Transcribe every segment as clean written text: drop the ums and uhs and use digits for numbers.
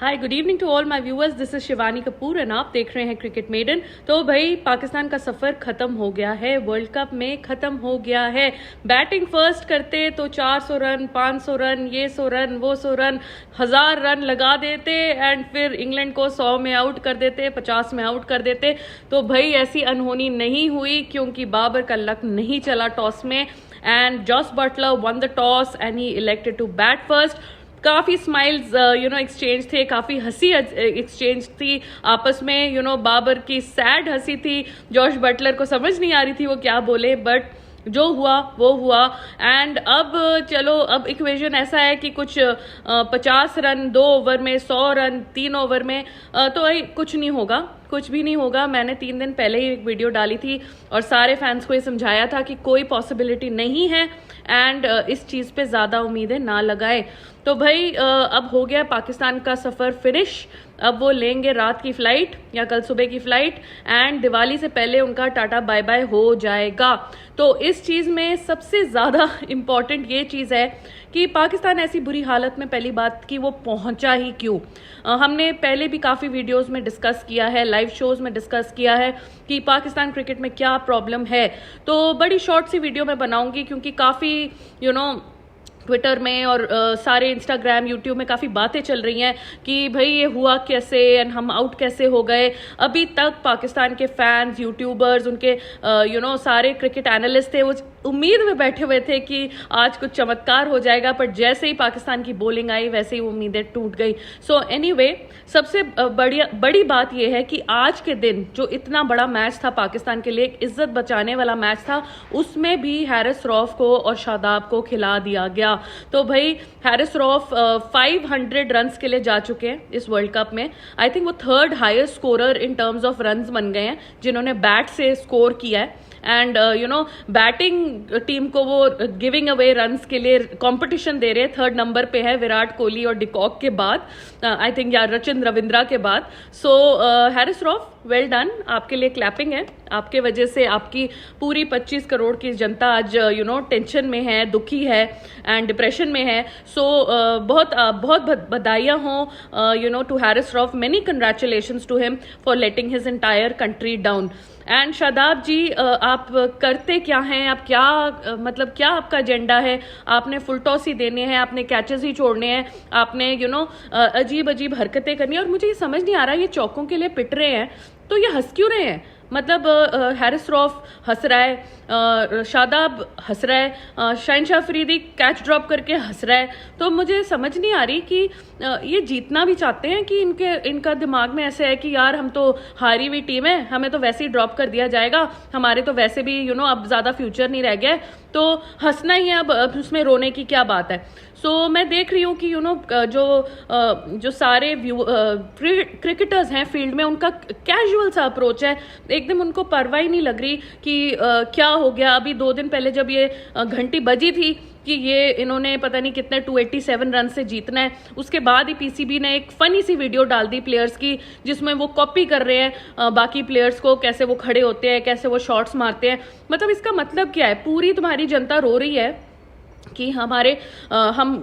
Hi, good evening to all my viewers. This is Shivani Kapoor and आप देख रहे हैं क्रिकेट मेडन। तो भाई पाकिस्तान का सफर खत्म हो गया है, वर्ल्ड कप में खत्म हो गया है। बैटिंग फर्स्ट करते तो 400 रन, 500 रन, ये 100 रन, वो 100 रन, 1000 रन लगा देते एंड फिर इंग्लैंड को 100 में आउट कर देते, 50 में आउट कर देते। तो भाई ऐसी अनहोनी नहीं हुई क्योंकि बाबर का लक नहीं चला टॉस में and Jos Buttler won the toss and he elected to bat first. काफ़ी स्माइल्स एक्सचेंज थे, काफ़ी हंसी एक्सचेंज थी आपस में। बाबर की सैड हंसी थी, जॉश बटलर को समझ नहीं आ रही थी वो क्या बोले, बट जो हुआ वो हुआ। एंड अब चलो, अब इक्वेशन ऐसा है कि कुछ 50 रन 2 ओवर में, 100 रन 3 ओवर में, तो कुछ नहीं होगा, कुछ भी नहीं होगा। मैंने 3 दिन पहले ही एक वीडियो डाली थी और सारे फैंस को ये समझाया था कि कोई पॉसिबिलिटी नहीं है एंड इस चीज़ पे ज़्यादा उम्मीदें ना लगाए। तो भाई अब हो गया पाकिस्तान का सफ़र फिनिश। अब वो लेंगे रात की फ़्लाइट या कल सुबह की फ़्लाइट एंड दिवाली से पहले उनका टाटा बाय बाय हो जाएगा। तो इस चीज़ में सबसे ज़्यादा इम्पॉर्टेंट ये चीज़ है कि पाकिस्तान ऐसी बुरी हालत में, पहली बात कि वो पहुंचा ही क्यों। हमने पहले भी काफ़ी वीडियोस में डिस्कस किया है, लाइव शोज़ में डिस्कस किया है कि पाकिस्तान क्रिकेट में क्या प्रॉब्लम है। तो बड़ी शॉर्ट सी वीडियो मैं बनाऊंगी क्योंकि काफ़ी ट्विटर में और सारे इंस्टाग्राम यूट्यूब में काफ़ी बातें चल रही हैं कि भाई ये हुआ कैसे एंड हम आउट कैसे हो गए। अभी तक पाकिस्तान के फैंस, यूट्यूबर्स, उनके सारे क्रिकेट एनालिस्ट थे, वो उम्मीद में बैठे हुए थे कि आज कुछ चमत्कार हो जाएगा, पर जैसे ही पाकिस्तान की बॉलिंग आई वैसे ही उम्मीदें टूट गई। सो एनीवे, सबसे बड़ी बात यह है कि आज के दिन जो इतना बड़ा मैच था पाकिस्तान के लिए, एक इज्जत बचाने वाला मैच था, उसमें भी हैरिस रऊफ को और शादाब को खिला दिया गया। तो भाई हैरिस रऊफ 500 रन्स के लिए जा चुके हैं इस वर्ल्ड कप में। आई थिंक वो 3rd highest scorer in terms of runs बन गए हैं जिन्होंने बैट से स्कोर किया है। एंड बैटिंग टीम को वो गिविंग अवे रन्स के लिए कंपटीशन दे रहे हैं। 3rd नंबर पे है विराट कोहली और डिकॉक के बाद, आई थिंक या रचिन रविंद्रा के बाद। सो हैरिस रऊफ, वेल डन, आपके लिए क्लैपिंग है। आपके वजह से आपकी पूरी 25 करोड़ की जनता आज टेंशन में है, दुखी है एंड डिप्रेशन में है। सो बहुत बहुत बधाइयाँ हों to Haris Rauf. Many congratulations to him for letting his entire country down. And Shadab ji, आप करते क्या हैं? आप क्या मतलब क्या आपका एजेंडा है? आपने फुल टॉस ही देने हैं, आपने कैचेस ही छोड़ने हैं, आपने अजीब अजीब हरकतें करनी है। और मुझे ये समझ नहीं आ रहा, ये चौकों के लिए पिट रहे हैं तो ये हंस क्यों रहे हैं? मतलब हैरिस रऊफ हंस रहा है, शादाब हंस रहा है, शहनशाह अफरीदी कैच ड्रॉप करके हंस रहा है। तो मुझे समझ नहीं आ रही कि ये जीतना भी चाहते हैं कि इनका दिमाग में ऐसे है कि यार हम तो हारी हुई टीम है, हमें तो वैसे ही ड्रॉप कर दिया जाएगा, हमारे तो वैसे भी अब ज़्यादा फ्यूचर नहीं रह गया है, तो हंसना ही है, अब उसमें रोने की क्या बात है। सो मैं देख रही हूँ कि जो सारे क्रिकेटर्स हैं फील्ड में, उनका कैजुअल सा अप्रोच है, एकदम उनको परवाह ही नहीं लग रही कि क्या हो गया। अभी 2 दिन पहले जब ये घंटी बजी थी कि ये इन्होंने पता नहीं कितने 287 रन से जीतना है, उसके बाद ही पीसीबी ने एक फनी सी वीडियो डाल दी प्लेयर्स की जिसमें वो कॉपी कर रहे हैं बाकी प्लेयर्स को, कैसे वो खड़े होते हैं, कैसे वो शॉट्स मारते हैं। मतलब इसका मतलब क्या है? पूरी तुम्हारी जनता रो रही है कि हम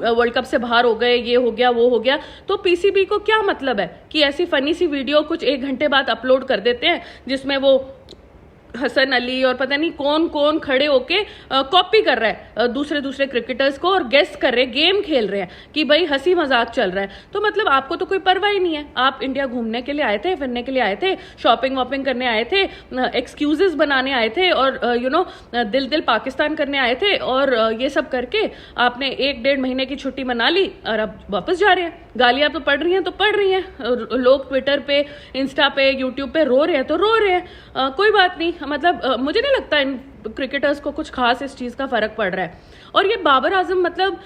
वर्ल्ड कप से बाहर हो गए, ये हो गया, वो हो गया। तो पीसीबी को क्या मतलब है कि ऐसी फनी सी वीडियो कुछ 1 घंटे बाद अपलोड कर देते हैं जिसमें वो हसन अली और पता नहीं कौन कौन खड़े होके कॉपी कर रहा है दूसरे क्रिकेटर्स को और गेस कर रहे हैं, गेम खेल रहे हैं कि भाई हंसी मजाक चल रहा है। तो मतलब आपको तो कोई परवाह ही नहीं है। आप इंडिया घूमने के लिए आए थे, फिरने के लिए आए थे, शॉपिंग वॉपिंग करने आए थे, एक्सक्यूजेस बनाने आए थे और दिल पाकिस्तान करने आए थे, और ये सब करके आपने 1-1.5 महीने की छुट्टी मना ली और अब वापस जा रहे हैं। गालियां तो पड़ रही हैं तो पड़ रही हैं, लोग ट्विटर पे, इंस्टा पे, यूट्यूब पे रो रहे हैं तो रो रहे हैं। कोई बात नहीं, मतलब मुझे नहीं लगता इन क्रिकेटर्स को कुछ खास इस चीज़ का फर्क पड़ रहा है। और ये बाबर आजम मतलब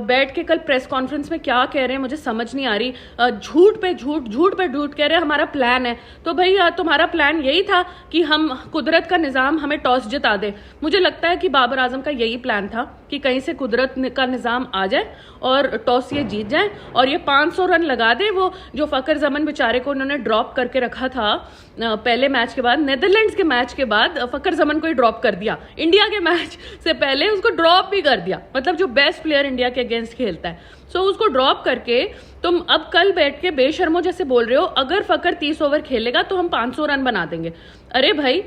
बैठ के कल प्रेस कॉन्फ्रेंस में क्या कह रहे हैं मुझे समझ नहीं आ रही। झूठ पे झूठ कह रहे हैं हमारा प्लान है। तो भाई तुम्हारा प्लान यही था कि हम कुदरत का निज़ाम, हमें टॉस जिता दे। मुझे लगता है कि बाबर आजम का यही प्लान था कि कहीं से कुदरत का निज़ाम आ जाए और टॉस ये जीत जाए और ये 500 रन लगा दे। वो जो फकर जमन बेचारे को उन्होंने ड्रॉप करके रखा था पहले मैच के बाद, नेदरलैंड्स के मैच के बाद फकर जमन को ही ड्रॉप कर दिया। इंडिया के मैच से पहले उसको ड्रॉप भी कर दिया, मतलब जो बेस्ट प्लेयर इंडिया के अगेंस्ट खेलता है, सो उसको ड्रॉप करके तुम अब कल बैठ के बेशर्मो जैसे बोल रहे हो अगर फकर 30 ओवर खेलेगा तो हम 500 रन बना देंगे। अरे भाई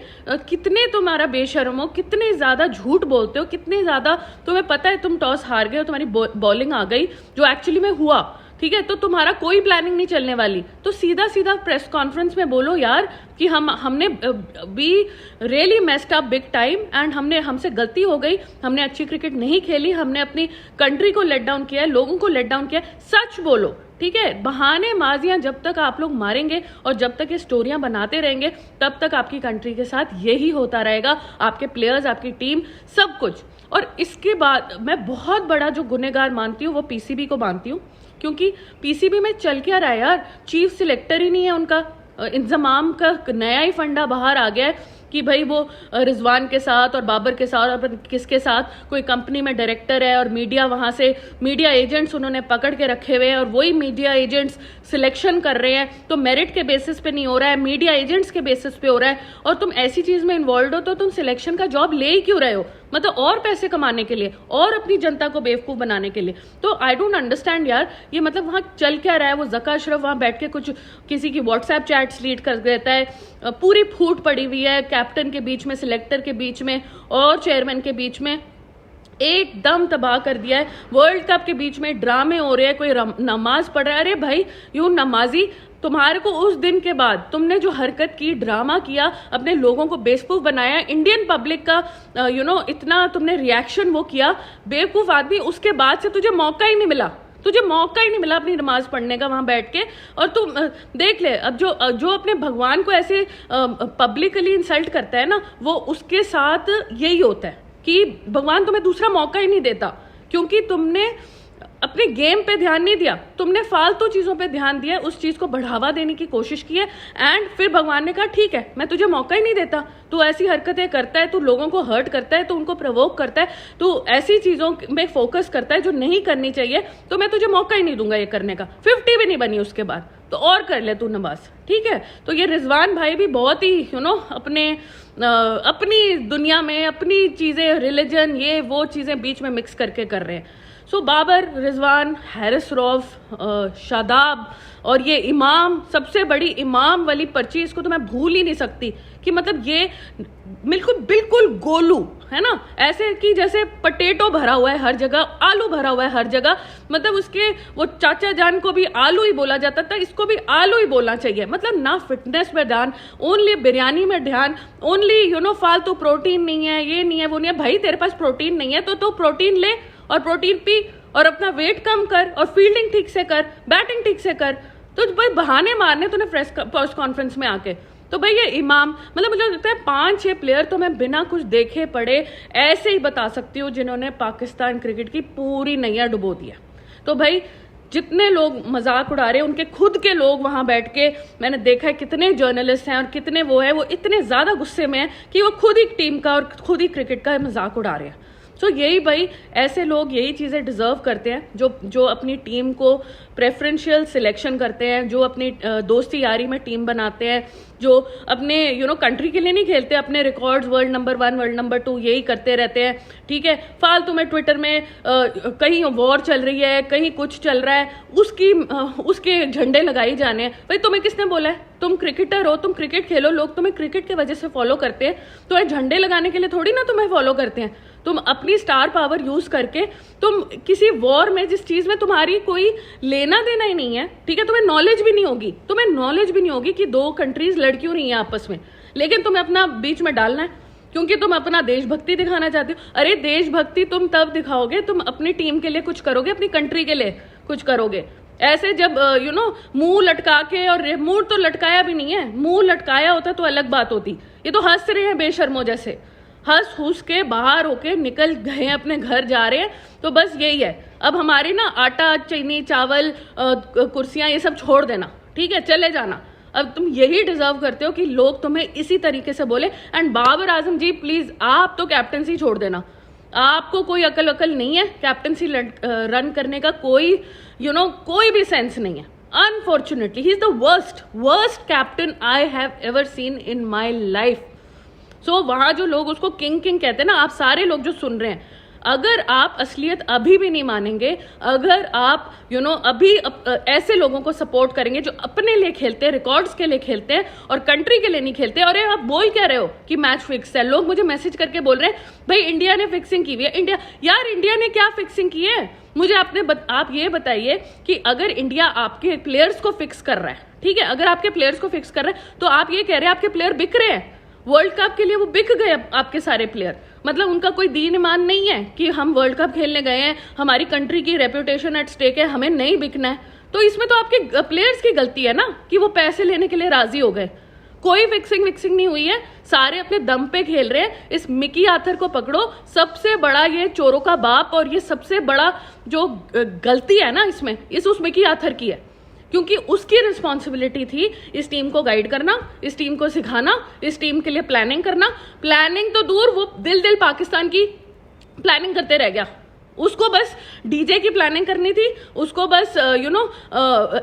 कितने तुम्हारा बेशर्मो, कितने ज्यादा झूठ बोलते हो, कितने ज्यादा तुम्हें पता है तुम टॉस हार गए हो, तुम्हारी बॉलिंग आ गई जो एक्चुअली में हुआ, ठीक है, तो तुम्हारा कोई प्लानिंग नहीं चलने वाली, तो सीधा सीधा प्रेस कॉन्फ्रेंस में बोलो यार कि हमने be really messed up big time and हमसे गलती हो गई, हमने अच्छी क्रिकेट नहीं खेली, हमने अपनी कंट्री को लेट डाउन किया है, लोगों को लेट डाउन किया है, सच बोलो, ठीक है। बहाने माजियां जब तक आप लोग मारेंगे और जब तक ये स्टोरियां बनाते रहेंगे तब तक आपकी कंट्री के साथ यही होता रहेगा, आपके प्लेयर्स, आपकी टीम, सब कुछ। और इसके बाद मैं बहुत बड़ा जो गुनहगार मानती हूँ वो पीसीबी को मानती हूँ, क्योंकि पीसीबी में चल क्या रहा है यार, चीफ सिलेक्टर ही नहीं है उनका, इंतजाम का नया ही फंडा बाहर आ गया है कि भाई वो रिजवान के साथ और बाबर के साथ और किसके साथ कोई कंपनी में डायरेक्टर है और मीडिया, वहां से मीडिया एजेंट्स उन्होंने पकड़ के रखे हुए हैं और वही मीडिया एजेंट्स सिलेक्शन कर रहे हैं, तो मेरिट के बेसिस पे नहीं हो रहा है, मीडिया एजेंट्स के बेसिस पे हो रहा है, और तुम ऐसी चीज में इन्वॉल्व हो तो तुम सिलेक्शन का जॉब ले ही क्यों रहे हो, मतलब और पैसे कमाने के लिए और अपनी जनता को बेवकूफ बनाने के लिए। तो आई डोंट अंडरस्टैंड यार, ये मतलब वहां चल क्या रहा है। वो जका अशरफ वहां बैठ के कुछ किसी की व्हाट्सएप चैट्स लीड कर देता है, पूरी फूट पड़ी हुई है कैप्टन के बीच में, सिलेक्टर के बीच में और चेयरमैन के बीच में, एकदम तबाह कर दिया है। वर्ल्ड कप के बीच में ड्रामे हो रहे हैं, कोई नमाज पढ़ रहा है, अरे भाई यू नमाजी, तुम्हारे को उस दिन के बाद तुमने जो हरकत की, ड्रामा किया, अपने लोगों को बेवकूफ बनाया, इंडियन पब्लिक का इतना तुमने रिएक्शन वो किया, बेवकूफ आदमी, उसके बाद से तुझे मौका ही नहीं मिला, तुझे मौका ही नहीं मिला अपनी नमाज पढ़ने का वहां बैठ के। और तुम देख ले, अब जो अपने भगवान को ऐसे पब्लिकली इंसल्ट करता है ना, वो उसके साथ यही होता है कि भगवान तुम्हें दूसरा मौका ही नहीं देता, क्योंकि तुमने अपने गेम पे ध्यान नहीं दिया, तुमने फालतू चीजों पे ध्यान दिया, उस चीज को बढ़ावा देने की कोशिश की है, एंड फिर भगवान ने कहा ठीक है मैं तुझे मौका ही नहीं देता, तू ऐसी हरकतें करता है, तू लोगों को हर्ट करता है, तू उनको प्रवोक करता है, तू ऐसी चीजों में फोकस करता है जो नहीं करनी चाहिए, तो मैं तुझे मौका ही नहीं दूंगा ये करने का। 50 भी नहीं बनी उसके बाद, तो और कर ले तू नमाज, ठीक है। तो ये रिजवान भाई भी बहुत ही अपनी दुनिया में अपनी चीजें, रिलीजन, ये वो चीजें बीच में मिक्स करके कर रहे हैं। सो बाबर, रिजवान, हैरिस रऊफ, शादाब और ये इमाम, सबसे बड़ी इमाम वाली पर्ची, इसको तो मैं भूल ही नहीं सकती कि मतलब ये बिल्कुल गोलू है ना, ऐसे कि जैसे पटेटो भरा हुआ है हर जगह, आलू भरा हुआ है हर जगह, मतलब उसके वो चाचा जान को भी आलू ही बोला जाता था, इसको भी आलू ही बोलना चाहिए, मतलब ना फिटनेस में ध्यान, ओनली बिरयानी में ध्यान, ओनली फालतू प्रोटीन नहीं है, ये नहीं है, वो नहीं है। भाई तेरे पास प्रोटीन नहीं है तो प्रोटीन ले और प्रोटीन पी और अपना वेट कम कर और फील्डिंग ठीक से कर, बैटिंग ठीक से कर, तो भाई बहाने मारने तूने प्रेस कॉन्फ्रेंस में आके। तो भाई ये इमाम, मतलब मुझे लगता है 5-6 प्लेयर तो मैं बिना कुछ देखे पढ़े ऐसे ही बता सकती हूँ जिन्होंने पाकिस्तान क्रिकेट की पूरी नैया डुबो दिया। तो भाई जितने लोग मजाक उड़ा रहे हैं, उनके खुद के लोग वहां बैठ के, मैंने देखा है कितने जर्नलिस्ट हैं और कितने वो है, वो इतने ज्यादा गुस्से में है कि वो खुद ही टीम का और खुद ही क्रिकेट का मजाक उड़ा रहे हैं। सो यही भाई, ऐसे लोग यही चीज़ें डिजर्व करते हैं जो अपनी टीम को प्रेफरेंशियल सिलेक्शन करते हैं, जो अपनी दोस्ती यारी में टीम बनाते हैं, जो अपने कंट्री के लिए नहीं खेलते, अपने records world number 1, world number 2 यही करते रहते हैं, ठीक है। फालतू में ट्विटर में कहीं वॉर चल रही है, कहीं कुछ चल रहा है, उसके झंडे लगाई जाने हैं। भाई तुम्हें किसने बोला है? तुम क्रिकेटर हो, तुम क्रिकेट खेलो, लोग तुम्हें क्रिकेट की वजह से फॉलो करते हैं, तो झंडे लगाने के लिए थोड़ी ना तुम्हें फॉलो करते हैं। तुम अपनी स्टार पावर यूज करके तुम किसी वॉर में, जिस चीज में तुम्हारी कोई लेना देना ही नहीं है, ठीक है, तुम्हें नॉलेज भी नहीं होगी कि 2 कंट्रीज लड़ क्यों रही है आपस में, लेकिन तुम्हें अपना बीच में डालना है क्योंकि तुम अपना देशभक्ति दिखाना चाहते हो। अरे देशभक्ति तुम तब दिखाओगे, तुम अपनी टीम के लिए कुछ करोगे, अपनी कंट्री के लिए कुछ करोगे। ऐसे जब मुंह लटका के, और मुंह तो लटकाया भी नहीं है, मुंह लटकाया होता तो अलग बात होती। ये तो हंस रहे हैं बेशर्मो जैसे, हंस हुस के बाहर होके निकल गए, अपने घर जा रहे हैं। तो बस यही है, अब हमारी ना आटा, चीनी, चावल, कुर्सियां, ये सब छोड़ देना, ठीक है, चले जाना। अब तुम यही डिजर्व करते हो कि लोग तुम्हें इसी तरीके से बोले। एंड बाबर आजम जी प्लीज, आप तो कैप्टनसी छोड़ देना, आपको कोई अकल नहीं है, कैप्टनसी रन करने का कोई भी सेंस नहीं है। Unfortunately he is the worst captain I have ever seen in my life. So वहां जो लोग उसको किंग कहते हैं ना, आप सारे लोग जो सुन रहे हैं, अगर आप असलियत अभी भी नहीं मानेंगे, अगर आप अभी ऐसे लोगों को सपोर्ट करेंगे जो अपने लिए खेलते हैं, रिकॉर्ड्स के लिए खेलते हैं और कंट्री के लिए नहीं खेलते। और आप बोल क्या रहे हो कि मैच फिक्स है? लोग मुझे मैसेज करके बोल रहे हैं भाई इंडिया ने फिक्सिंग की हुई है। इंडिया ने क्या फिक्सिंग की है? मुझे आप ये बताइए कि अगर इंडिया आपके प्लेयर्स को फिक्स कर रहा है, ठीक है, अगर आपके प्लेयर्स को फिक्स कर रहा है तो आप ये कह रहे हैं आपके प्लेयर बिक रहे हैं। वर्ल्ड कप के लिए वो बिक गए आपके सारे प्लेयर, मतलब उनका कोई दीन ईमान नहीं है कि हम वर्ल्ड कप खेलने गए हैं, हमारी कंट्री की रेपुटेशन एट स्टेक है, हमें नहीं बिकना है। तो इसमें तो आपके प्लेयर्स की गलती है ना कि वो पैसे लेने के लिए राजी हो गए। कोई फिक्सिंग नहीं हुई है, सारे अपने दम पे खेल रहे हैं। इस मिकी आर्थर को पकड़ो, सबसे बड़ा ये चोरों का बाप, और ये सबसे बड़ा जो गलती है ना इसमें उस मिकी आर्थर की है, क्योंकि उसकी रिस्पॉन्सिबिलिटी थी इस टीम को गाइड करना, इस टीम को सिखाना, इस टीम के लिए प्लानिंग करना। प्लानिंग तो दूर, वो दिल पाकिस्तान की प्लानिंग करते रह गया। उसको बस डीजे की प्लानिंग करनी थी, उसको बस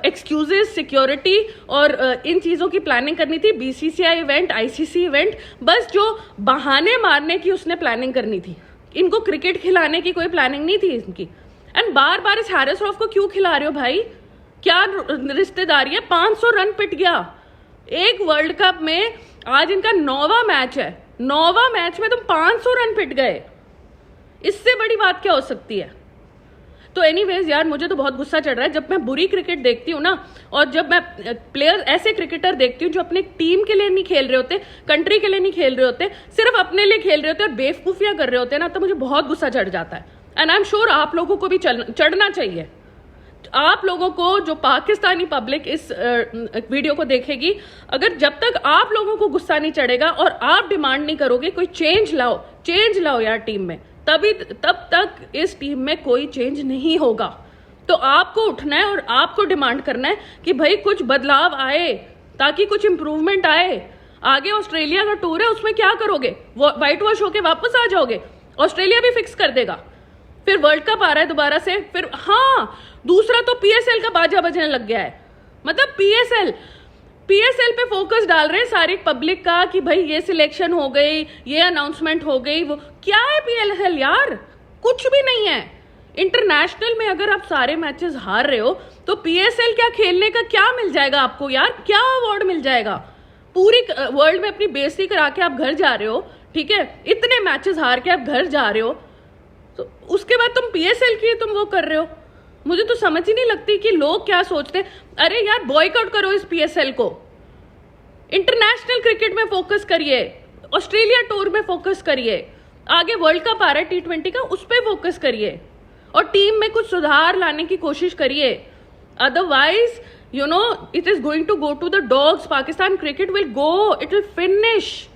एक्सक्यूजेस, सिक्योरिटी और इन चीज़ों की प्लानिंग करनी थी। बीसीसीआई इवेंट, आईसीसी इवेंट, बस जो बहाने मारने की उसने प्लानिंग करनी थी। इनको क्रिकेट खिलाने की कोई प्लानिंग नहीं थी इनकी। एंड बार बार इस हैरिस रॉफ को क्यों खिला रहे हो भाई? क्या रिश्तेदारी है? 500 रन पिट गया एक वर्ल्ड कप में। आज इनका 9वां मैच है, 9वां मैच में तुम 500 रन पिट गए। इससे बड़ी बात क्या हो सकती है? तो एनीवेज यार, मुझे तो बहुत गुस्सा चढ़ रहा है जब मैं बुरी क्रिकेट देखती हूँ ना, और जब मैं प्लेयर ऐसे क्रिकेटर देखती हूँ जो अपने टीम के लिए नहीं खेल रहे होते, कंट्री के लिए नहीं खेल रहे होते, सिर्फ अपने लिए खेल रहे होते और बेवकूफियां कर रहे होते हैं ना, तो मुझे बहुत गुस्सा चढ़ जाता है। एंड आई एम श्योर आप लोगों को भी चढ़ना चाहिए। आप लोगों को, जो पाकिस्तानी पब्लिक इस वीडियो को देखेगी, अगर जब तक आप लोगों को गुस्सा नहीं चढ़ेगा और आप डिमांड नहीं करोगे कोई चेंज लाओ यार टीम में, तब तक इस टीम में कोई चेंज नहीं होगा। तो आपको उठना है और आपको डिमांड करना है कि भाई कुछ बदलाव आए, ताकि कुछ इंप्रूवमेंट आए। आगे ऑस्ट्रेलिया का टूर है, उसमें क्या करोगे? व्हाइट वॉश होके वापस आ जाओगे? ऑस्ट्रेलिया भी फिक्स कर देगा। फिर वर्ल्ड कप आ रहा है दोबारा से, फिर हाँ, दूसरा तो पीएसएल का बाजा बजने लग गया है। मतलब पीएसएल पे फोकस डाल रहे हैं सारी पब्लिक का कि भाई ये सिलेक्शन हो गई, ये अनाउंसमेंट हो गई। वो क्या है पीएसएल यार? कुछ भी नहीं है। इंटरनेशनल में अगर आप सारे मैचेस हार रहे हो तो पीएसएल क्या खेलने का क्या मिल जाएगा आपको यार? क्या अवार्ड मिल जाएगा? पूरी वर्ल्ड में अपनी बेइज्जती करा के आप घर जा रहे हो, ठीक है, इतने मैचेस हार के आप घर जा रहे हो, तो उसके बाद तुम पीएसएल की तुम वो कर रहे हो। मुझे तो समझ ही नहीं लगती कि लोग क्या सोचते हैं। अरे यार, बॉयकॉट करो इस पीएसएल को, इंटरनेशनल क्रिकेट में फोकस करिए, ऑस्ट्रेलिया टूर में फोकस करिए, आगे वर्ल्ड कप आ रहा है T20 का, उस पर फोकस करिए और टीम में कुछ सुधार लाने की कोशिश करिए। Otherwise it is going to go to the dogs. Pakistan cricket will go, it will finish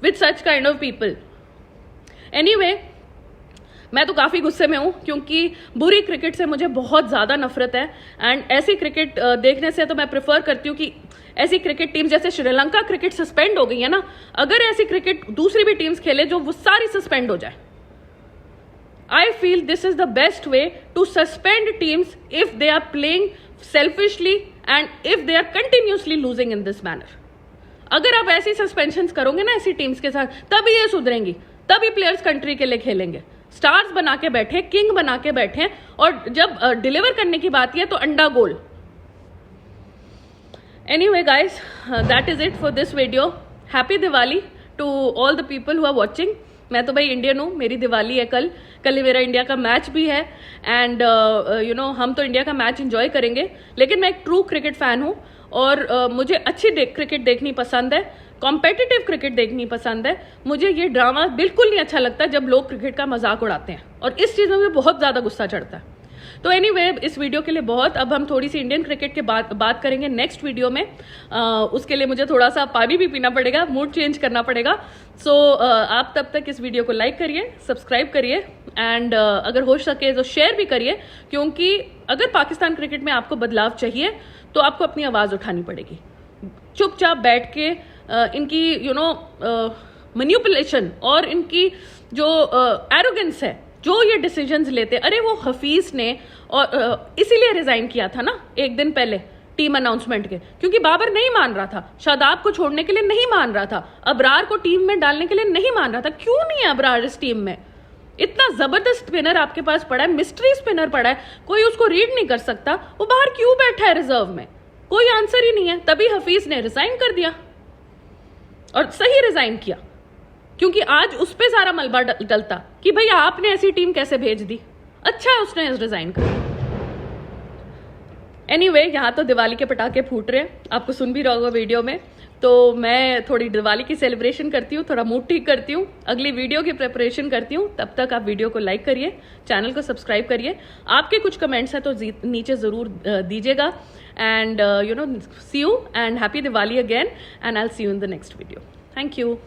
with such kind of people. Anyway, मैं तो काफ़ी गुस्से में हूँ क्योंकि बुरी क्रिकेट से मुझे बहुत ज़्यादा नफरत है। एंड ऐसी क्रिकेट देखने से तो मैं प्रेफर करती हूँ कि ऐसी क्रिकेट टीम, जैसे श्रीलंका क्रिकेट सस्पेंड हो गई है ना, अगर ऐसी क्रिकेट दूसरी भी टीम्स खेले जो वो सारी सस्पेंड हो जाए। I feel this is the best way to suspend teams if they are playing selfishly and if they are continuously losing in this manner. अगर आप ऐसी सस्पेंशन करोगे ना ऐसी टीम्स के साथ, तभी ये सुधरेंगी, तभी प्लेयर्स कंट्री के लिए खेलेंगे। स्टार्स बना के बैठे, किंग बना के बैठे, और जब डिलीवर करने की बात है तो अंडा गोल। Anyway guys, that is it for this video. Happy Diwali to all the people who are watching. मैं तो भाई इंडियन हूँ, मेरी दिवाली है कल ही मेरा इंडिया का मैच भी है। एंड हम तो इंडिया का मैच एंजॉय करेंगे, लेकिन मैं एक ट्रू क्रिकेट फैन हूँ और मुझे अच्छी क्रिकेट देखनी पसंद है, कॉम्पिटिटिव क्रिकेट देखनी पसंद है। मुझे ये ड्रामा बिल्कुल नहीं अच्छा लगता जब लोग क्रिकेट का मजाक उड़ाते हैं, और इस चीज़ में मुझे बहुत ज़्यादा गुस्सा चढ़ता है। तो एनीवे, इस वीडियो के लिए बहुत। अब हम थोड़ी सी इंडियन क्रिकेट के बात करेंगे नेक्स्ट वीडियो में। उसके लिए मुझे थोड़ा सा पानी भी पीना पड़ेगा, मूड चेंज करना पड़ेगा। सो आप तब तक इस वीडियो को लाइक करिए, सब्सक्राइब करिए, एंड अगर हो सके तो शेयर भी करिए, क्योंकि अगर पाकिस्तान क्रिकेट में आपको बदलाव चाहिए तो आपको अपनी आवाज़ उठानी पड़ेगी। चुपचाप बैठ के इनकी मैनिपुलेशन और इनकी जो एरोगेंस है, जो ये डिसीजंस लेते, अरे वो हफीज ने और इसीलिए रिजाइन किया था ना एक दिन पहले टीम अनाउंसमेंट के, क्योंकि बाबर नहीं मान रहा था, शादाब को छोड़ने के लिए नहीं मान रहा था, अबरार को टीम में डालने के लिए नहीं मान रहा था। क्यों नहीं है अबरार इस टीम में? इतना जबरदस्त स्पिनर आपके पास पड़ा है, मिस्ट्री स्पिनर पड़ा है, कोई उसको रीड नहीं कर सकता, वो बाहर क्यों बैठा है रिजर्व में? कोई आंसर ही नहीं है। तभी हफीज ने रिजाइन कर दिया, और सही रिजाइन किया, क्योंकि आज उस पर सारा मलबा डलता कि भाई आपने ऐसी टीम कैसे भेज दी। अच्छा है उसने रिजाइन कर दिया। एनीवे, यहाँ तो दिवाली के पटाखे फूट रहे हैं, आपको सुन भी रहा होगा वीडियो में। तो मैं थोड़ी दिवाली की सेलिब्रेशन करती हूँ, थोड़ा मूड ठीक करती हूँ, अगली वीडियो की प्रिपरेशन करती हूँ। तब तक आप वीडियो को लाइक करिए, चैनल को सब्सक्राइब करिए। आपके कुछ कमेंट्स हैं तो नीचे ज़रूर दीजिएगा। And see you and happy Diwali again, and I will see you in the next video. Thank you.